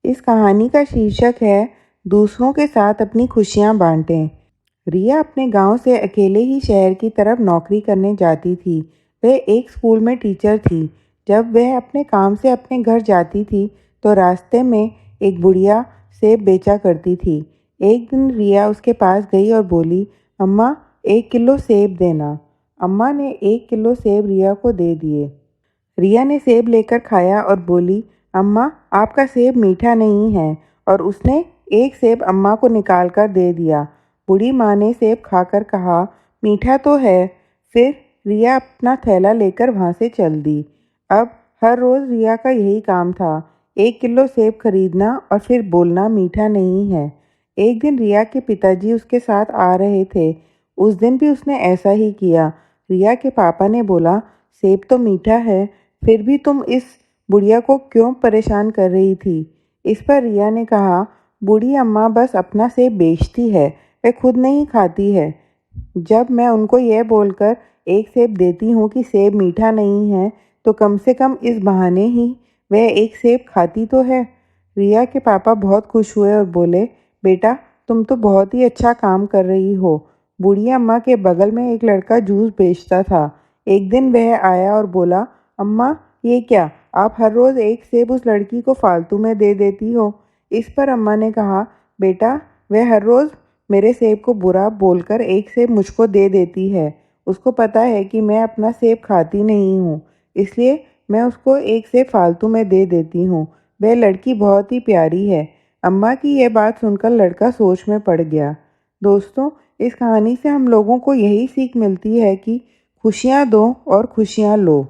इस कहानी का शीर्षक है दूसरों के साथ अपनी खुशियाँ बांटें। रिया अपने गांव से अकेले ही शहर की तरफ नौकरी करने जाती थी। वह एक स्कूल में टीचर थी। जब वह अपने काम से अपने घर जाती थी तो रास्ते में एक बुढ़िया सेब बेचा करती थी। एक दिन रिया उसके पास गई और बोली, अम्मा 1 किलो सेब देना। अम्मा ने 1 किलो सेब रिया को दे दिए। रिया ने सेब लेकर खाया और बोली, अम्मा आपका सेब मीठा नहीं है। और उसने एक सेब अम्मा को निकाल कर दे दिया। बूढ़ी माँ ने सेब खाकर कहा, मीठा तो है। फिर रिया अपना थैला लेकर वहाँ से चल दी। अब हर रोज़ रिया का यही काम था, 1 किलो सेब खरीदना और फिर बोलना मीठा नहीं है। एक दिन रिया के पिताजी उसके साथ आ रहे थे। उस दिन भी उसने ऐसा ही किया। रिया के पापा ने बोला, सेब तो मीठा है, फिर भी तुम इस बुढ़िया को क्यों परेशान कर रही थी? इस पर रिया ने कहा, बूढ़ी अम्मा बस अपना सेब बेचती है, वह खुद नहीं खाती है। जब मैं उनको यह बोलकर एक सेब देती हूँ कि सेब मीठा नहीं है, तो कम से कम इस बहाने ही वह एक सेब खाती तो है। रिया के पापा बहुत खुश हुए और बोले, बेटा तुम तो बहुत ही अच्छा काम कर रही हो। बूढ़ी अम्मा के बगल में एक लड़का जूस बेचता था। एक दिन वह आया और बोला, अम्मा ये क्या, आप हर रोज़ एक सेब उस लड़की को फालतू में दे देती हो। इस पर अम्मा ने कहा, बेटा वह हर रोज़ मेरे सेब को बुरा बोलकर एक सेब मुझको दे देती है। उसको पता है कि मैं अपना सेब खाती नहीं हूँ, इसलिए मैं उसको एक सेब फालतू में दे देती हूँ। वह लड़की बहुत ही प्यारी है। अम्मा की यह बात सुनकर लड़का सोच में पड़ गया। दोस्तों, इस कहानी से हम लोगों को यही सीख मिलती है कि खुशियाँ दो और खुशियाँ लो।